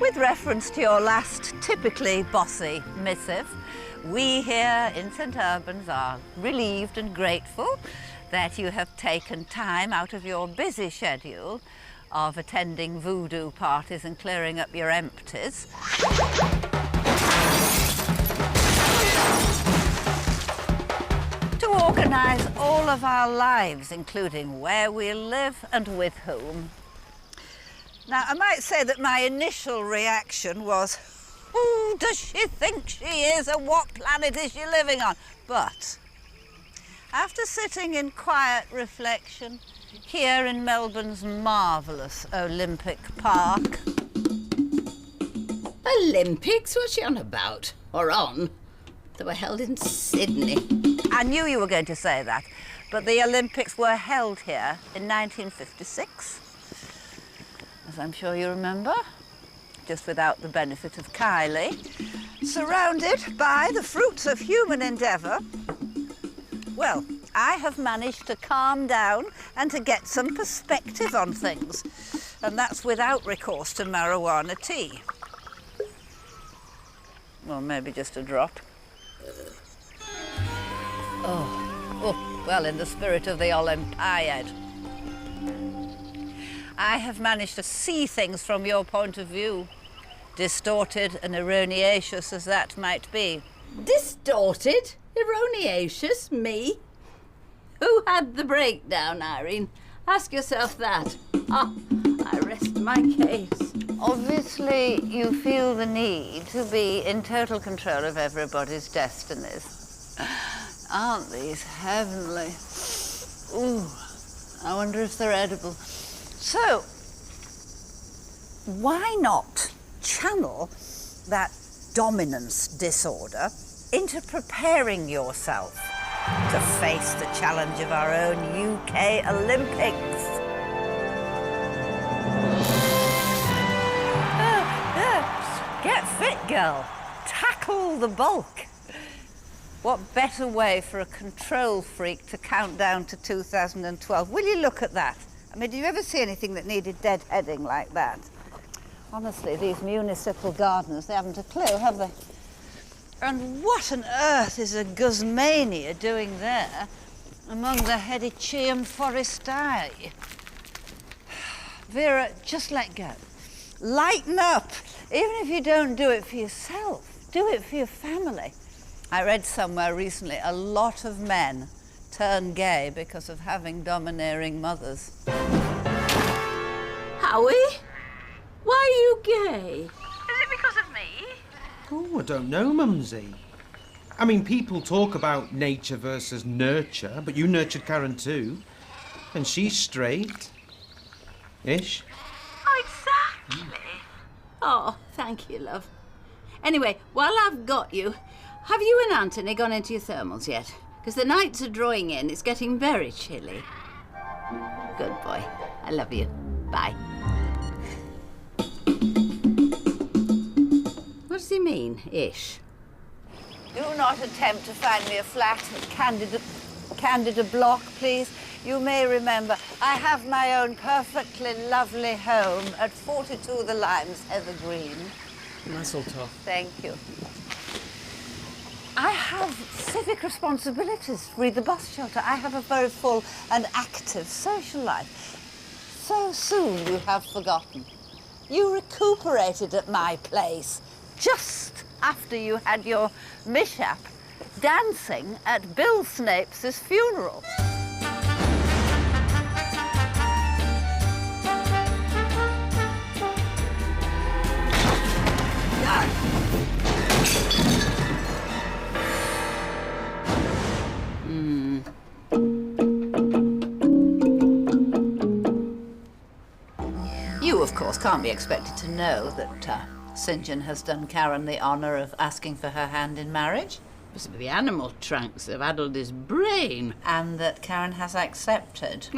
with reference to your last typically bossy missive, we here in St Albans are relieved and grateful that you have taken time out of your busy schedule of attending voodoo parties and clearing up your empties to organise all of our lives, including where we live and with whom. Now, I might say that my initial reaction was, who does she think she is and what planet is she living on? But after sitting in quiet reflection here in Melbourne's marvellous Olympic Park... Olympics? What's she on about? Or on? They were held in Sydney. I knew you were going to say that, but the Olympics were held here in 1956. As I'm sure you remember, just without the benefit of Kylie, surrounded by the fruits of human endeavour. Well, I have managed to calm down and to get some perspective on things, and that's without recourse to marijuana tea. Well, maybe just a drop. Oh, well, in the spirit of the Olympiad. I have managed to see things from your point of view, distorted and erroneous as that might be. Distorted? Erroneous? Me? Who had the breakdown, Irene? Ask yourself that. Ah, I rest my case. Obviously, you feel the need to be in total control of everybody's destinies. Aren't these heavenly? Ooh, I wonder if they're edible. So, why not channel that dominance disorder into preparing yourself to face the challenge of our own UK Olympics? Get fit, girl. Tackle the bulk. What better way for a control freak to count down to 2012? Will you look at that? I mean, did you ever see anything that needed deadheading like that? Honestly, these municipal gardeners, they haven't a clue, have they? And what on earth is a Guzmania doing there among the Hedychium forestae? Vera, just let go. Lighten up. Even if you don't do it for yourself, do it for your family. I read somewhere recently a lot of men turn gay because of having domineering mothers. Howie? Why are you gay? Is it because of me? Oh, I don't know, Mumsy. I mean, people talk about nature versus nurture, but you nurtured Karen too. And she's straight. Ish. Oh, exactly. Oh, thank you, love. Anyway, while I've got you, have you and Anthony gone into your thermals yet? Because the nights are drawing in. It's getting very chilly. Good boy. I love you. Bye. What does he mean, ish? Do not attempt to find me a flat at Candida Block, please. You may remember, I have my own perfectly lovely home at 42 The Limes, Evergreen. Mazeltov. Thank you. I have civic responsibilities. Read the bus shelter. I have a very full and active social life. So soon you have forgotten. You recuperated at my place just after you had your mishap dancing at Bill Snapes' funeral. You, of course, can't be expected to know that St John has done Karen the honour of asking for her hand in marriage. The animal trunks have addled his brain. And that Karen has accepted.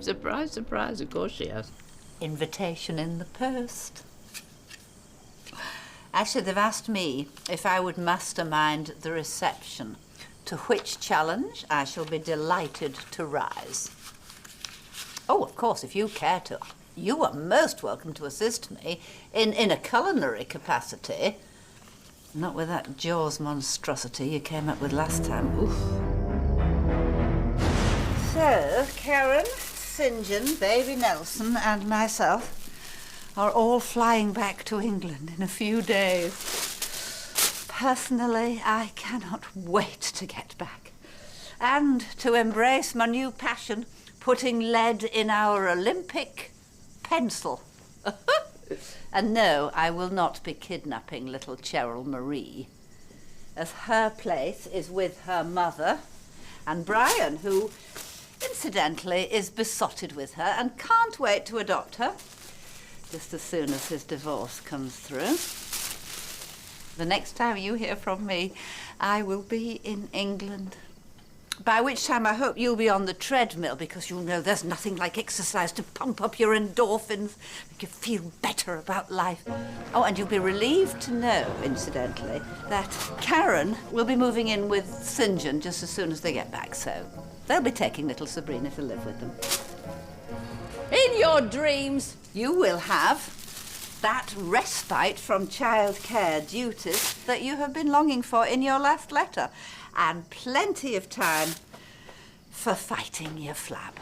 Surprise, surprise, of course she has. Invitation in the post. Actually, they've asked me if I would mastermind the reception, to which challenge I shall be delighted to rise. Oh, of course, if you care to. You are most welcome to assist me in a culinary capacity. Not with that Jaws monstrosity you came up with last time. Oof. So, Karen, St. John, baby Nelson and myself are all flying back to England in a few days. Personally, I cannot wait to get back and to embrace my new passion, putting lead in our Olympic pencil. And no, I will not be kidnapping little Cheryl Marie, as her place is with her mother and Brian, who, incidentally, is besotted with her and can't wait to adopt her, just as soon as his divorce comes through. The next time you hear from me, I will be in England. By which time I hope you'll be on the treadmill, because you know there's nothing like exercise to pump up your endorphins, make you feel better about life. Oh, and you'll be relieved to know, incidentally, that Karen will be moving in with St. John just as soon as they get back, so they'll be taking little Sabrina to live with them. In your dreams, you will have that respite from childcare duties that you have been longing for in your last letter, and plenty of time for fighting your flab.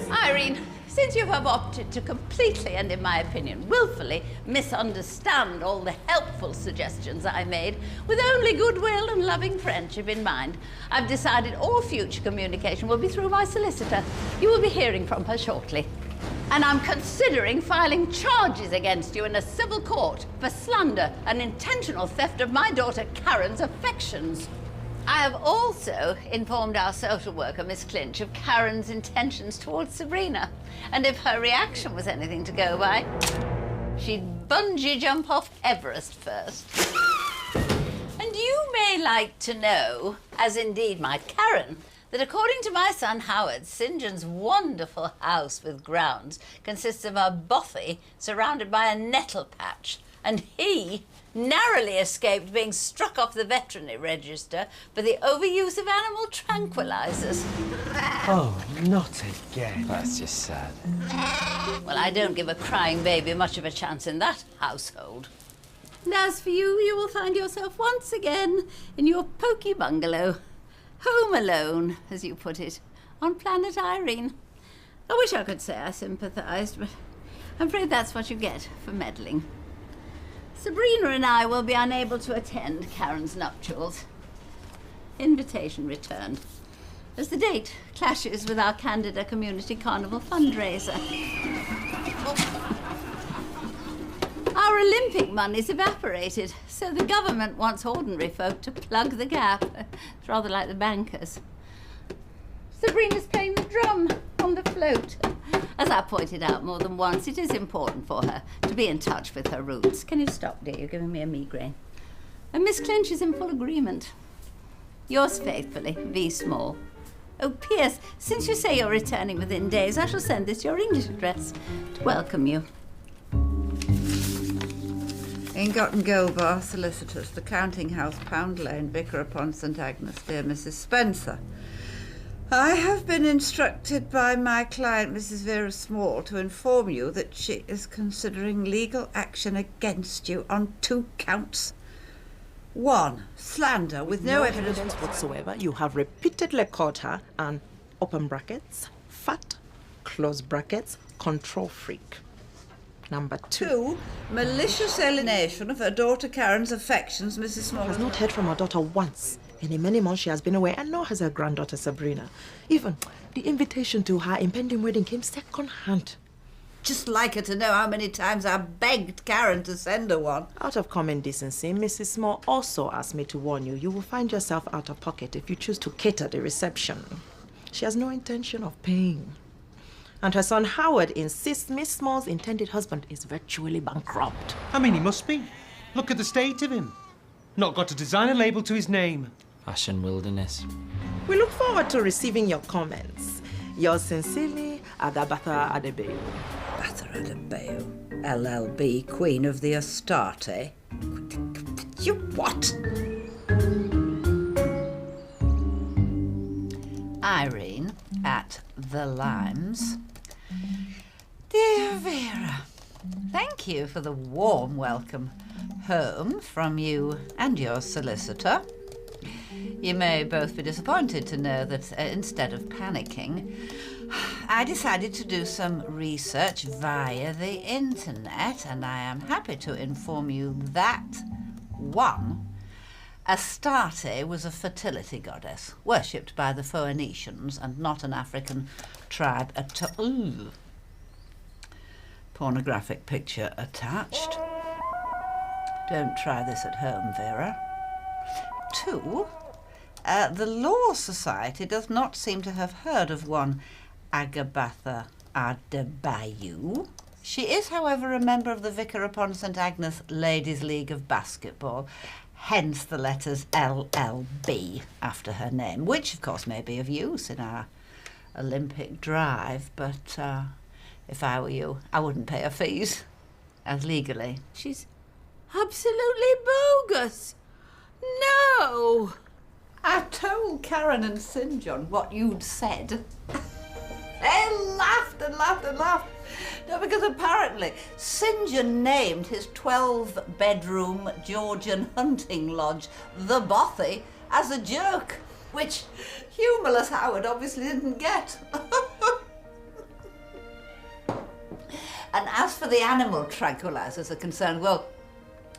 Irene, since you have opted to completely and, in my opinion, willfully misunderstand all the helpful suggestions I made with only goodwill and loving friendship in mind, I've decided all future communication will be through my solicitor. You will be hearing from her shortly. And I'm considering filing charges against you in a civil court for slander and intentional theft of my daughter Karen's affections. I have also informed our social worker, Miss Clinch, of Karen's intentions towards Sabrina. And if her reaction was anything to go by, she'd bungee jump off Everest first. And you may like to know, as indeed might Karen, that according to my son Howard, St. John's wonderful house with grounds consists of a bothy surrounded by a nettle patch, and he narrowly escaped being struck off the veterinary register for the overuse of animal tranquilizers. Oh, not again. That's just sad. Well, I don't give a crying baby much of a chance in that household. And as for you, you will find yourself once again in your poky bungalow, home alone, as you put it, on planet Irene. I wish I could say I sympathised, but I'm afraid that's what you get for meddling. Sabrina and I will be unable to attend Karen's nuptials. Invitation returned, as the date clashes with our Candida Community Carnival fundraiser. Our Olympic money's evaporated, so the government wants ordinary folk to plug the gap. It's rather like the bankers. Sabrina's playing the drum on the float. As I pointed out more than once, it is important for her to be in touch with her roots. Can you stop, dear? You're giving me a migraine. And Miss Clinch is in full agreement. Yours faithfully, V. Small. Oh, P.S., since you say you're returning within days, I shall send this your English address to welcome you. Ingot and Goldbar Solicitors, the Counting House, Pound Lane, Vicar upon St. Agnes, dear Mrs. Spencer. I have been instructed by my client, Mrs. Vera Small, to inform you that she is considering legal action against you on 2 counts. 1, slander with no evidence whatsoever. You have repeatedly called her an, open brackets, fat, close brackets, control freak. Number 2, malicious alienation of her daughter Karen's affections, Mrs. Small. has not heard from her daughter once. And in many months she has been away, and nor has her granddaughter Sabrina. Even the invitation to her impending wedding came second hand. Just like her to know how many times I begged Karen to send her one. Out of common decency, Mrs. Small also asked me to warn you, you will find yourself out of pocket if you choose to cater the reception. She has no intention of paying. And her son Howard insists Miss Small's intended husband is virtually bankrupt. I mean, he must be. Look at the state of him. Not got a designer label to his name. Fashion wilderness. We look forward to receiving your comments. Yours sincerely, Adabatha Adebayo. Batha Adebayo, LLB, Queen of the Astarte. You what? Irene at The Limes. Dear Vera, thank you for the warm welcome home from you and your solicitor. You may both be disappointed to know that instead of panicking, I decided to do some research via the internet, and I am happy to inform you that, one, Astarte was a fertility goddess, worshipped by the Phoenicians and not an African tribe at all. Ooh. Pornographic picture attached. Don't try this at home, Vera. Two, the Law Society does not seem to have heard of one Agabatha Adebayo. She is, however, a member of the Vicar upon St Agnes Ladies' League of Basketball, hence the letters LLB after her name, which, of course, may be of use in our Olympic drive, but if I were you, I wouldn't pay her fees, as legally. She's absolutely bogus. No! I told Karen and St John what you'd said. They laughed and laughed and laughed. No, because apparently St John named his 12-bedroom Georgian hunting lodge the Bothy as a joke, which humorless Howard obviously didn't get. And as for the animal tranquilizers are concerned, well,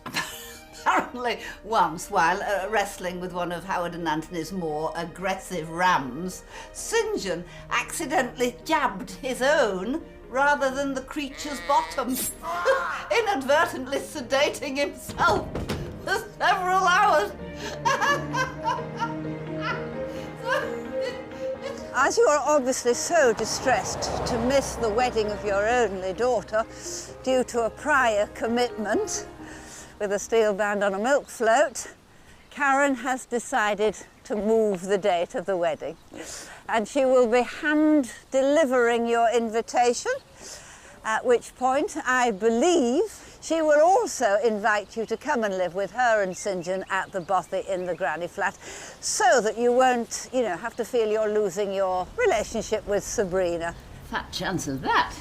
apparently once, while wrestling with one of Howard and Anthony's more aggressive rams, St John accidentally jabbed his own rather than the creature's bottom, inadvertently sedating himself for several hours. As you are obviously so distressed to miss the wedding of your only daughter due to a prior commitment with a steel band on a milk float, Karen has decided to move the date of the wedding. And she will be hand-delivering your invitation, at which point I believe she will also invite you to come and live with her and St John at the Bothy in the granny flat, so that you won't, have to feel you're losing your relationship with Sabrina. Fat chance of that.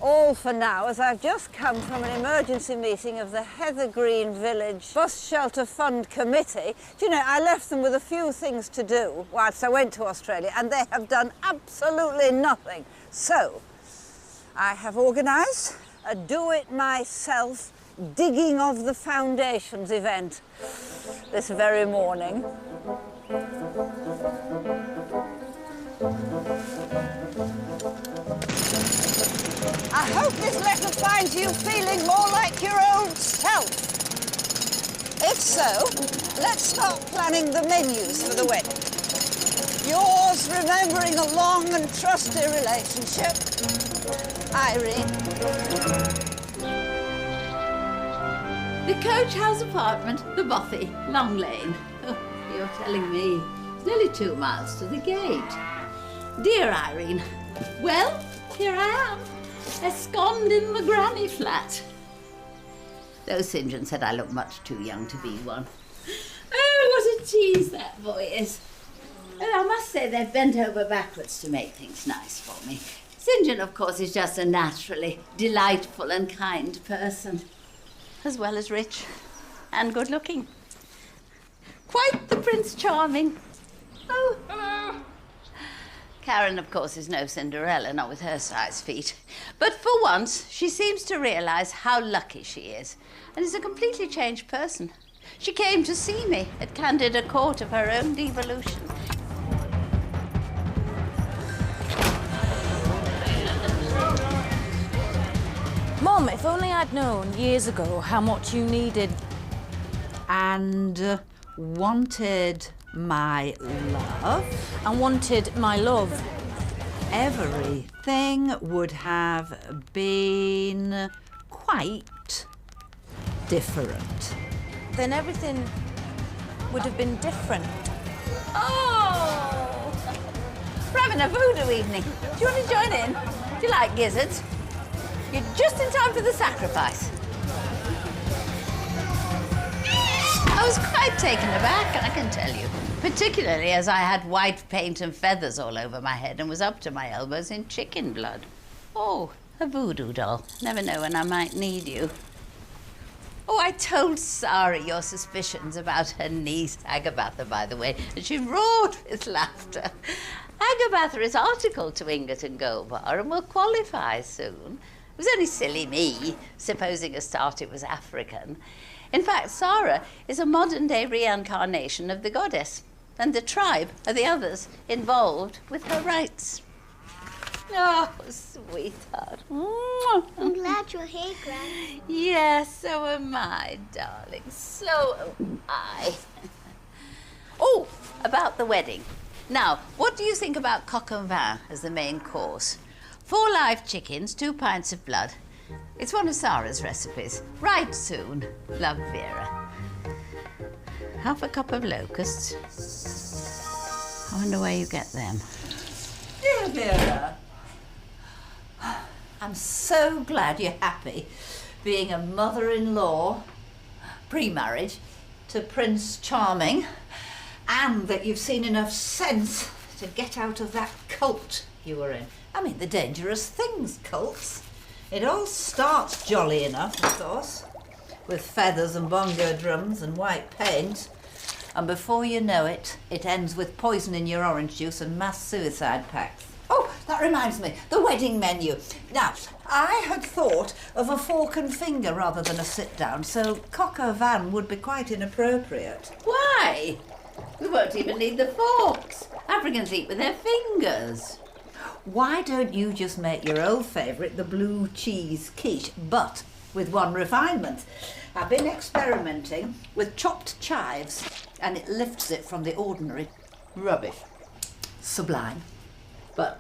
All for now, as I've just come from an emergency meeting of the Heather Green Village Bus Shelter Fund Committee. Do you know, I left them with a few things to do whilst I went to Australia, and they have done absolutely nothing. So, I have organised a do-it-myself digging of the foundations event this very morning. I hope this letter finds you feeling more like your old self. If so, let's start planning the menus for the wedding. Yours, remembering a long and trusty relationship, Irene. The coach house apartment, the Bothy, Long Lane. Oh, you're telling me. It's nearly 2 miles to the gate. Dear Irene, well, here I am, ensconced in the granny flat. Though St John said I look much too young to be one. Oh, what a tease that boy is. And I must say they've bent over backwards to make things nice for me. St John, of course, is just a naturally delightful and kind person, as well as rich and good-looking. Quite the Prince Charming. Oh. Hello. Karen, of course, is no Cinderella, not with her size feet. But for once, she seems to realise how lucky she is, and is a completely changed person. She came to see me at Candida Court of her own devolution. Mum, if only I'd known years ago how much you needed. And wanted my love. And wanted my love. Everything would have been quite different. Then everything would have been different. Oh! We're having a voodoo evening. Do you want to join in? Do you like gizzards? You're just in time for the sacrifice. I was quite taken aback, I can tell you. Particularly as I had white paint and feathers all over my head and was up to my elbows in chicken blood. Oh, a voodoo doll. Never know when I might need you. Oh, I told Sarah your suspicions about her niece, Agatha, by the way, and she roared with laughter. Agatha is articled to Ingot and Gold Bar and will qualify soon. It was only silly me, supposing a start it was African. In fact, Sarah is a modern-day reincarnation of the goddess, and the tribe are the others involved with her rites. Oh, sweetheart. I'm glad you're here, Gran. Yes, so am I, darling. So am I. Oh, about the wedding. Now, what do you think about coq and vin as the main course? 4 live chickens, 2 pints of blood. It's one of Sarah's recipes. Right soon. Love, Vera. Half a cup of locusts. I wonder where you get them. Dear Vera, I'm so glad you're happy being a mother-in-law, pre-marriage, to Prince Charming, and that you've seen enough sense to get out of that cult you were in. I mean, the dangerous things, cults. It all starts jolly enough, of course, with feathers and bongo drums and white paint. And before you know it, it ends with poison in your orange juice and mass suicide pacts. Oh, that reminds me, the wedding menu. Now, I had thought of a fork and finger rather than a sit-down, so coq au vin would be quite inappropriate. Why? We won't even need the forks. Africans eat with their fingers. Why don't you just make your old favourite, the blue cheese quiche, but with one refinement? I've been experimenting with chopped chives, and it lifts it from the ordinary rubbish. Sublime. But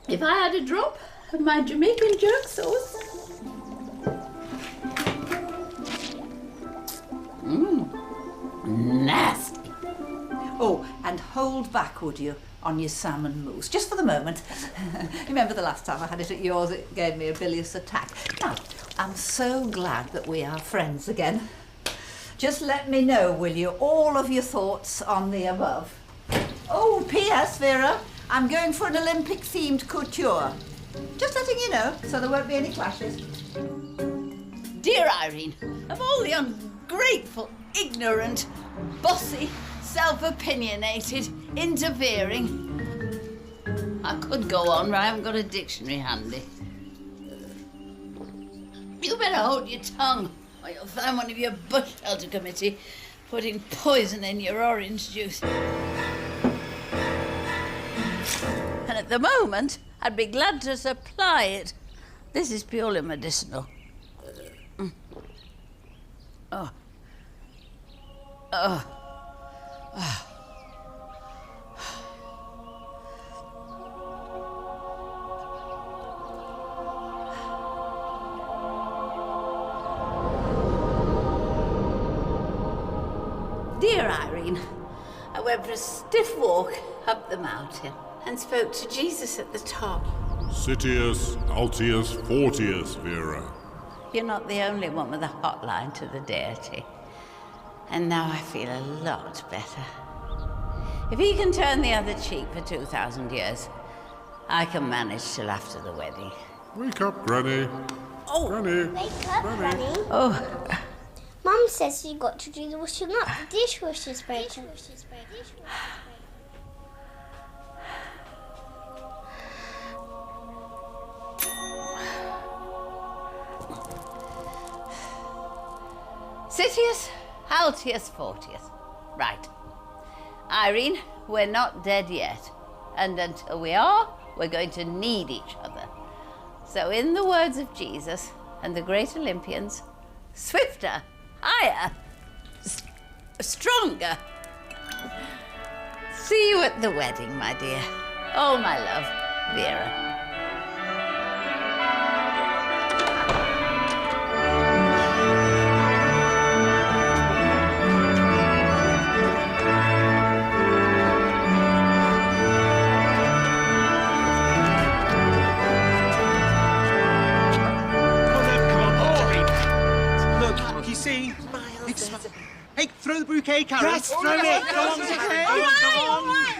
if I had a drop of my Jamaican jerk sauce... Nasty. Oh, and hold back, would you, on your salmon mousse, just for the moment. Remember the last time I had it at yours, it gave me a bilious attack. Now, I'm so glad that we are friends again. Just let me know, will you, all of your thoughts on the above. Oh, P.S., Vera, I'm going for an Olympic-themed couture. Just letting you know, so there won't be any clashes. Dear Irene, of all the ungrateful, ignorant, bossy, self-opinionated, interfering... I could go on, but I haven't got a dictionary handy. You better hold your tongue, or you'll find one of your bush shelter committee putting poison in your orange juice. And at the moment, I'd be glad to supply it. This is purely medicinal. Oh. Oh. Oh. Dear Irene, I went for a stiff walk up the mountain and spoke to Jesus at the top. Citius, Altius, Fortius, Vera. You're not the only one with a hotline to the deity. And now I feel a lot better. If he can turn the other cheek for 2,000 years, I can manage till after the wedding. Wake up, Granny. Oh! Granny. Wake up, Granny. Oh. Mum says you got to do the washing up. The dishwasher's breaking. Citius, Altius, Fortius. Right. Irene, we're not dead yet. And until we are, we're going to need each other. So in the words of Jesus and the great Olympians, swifter, higher, stronger. See you at the wedding, my dear. Oh, my love, Vera. Look, you see? Hey, okay, Karen? Yes, throw it. Go on, Karen. Go on.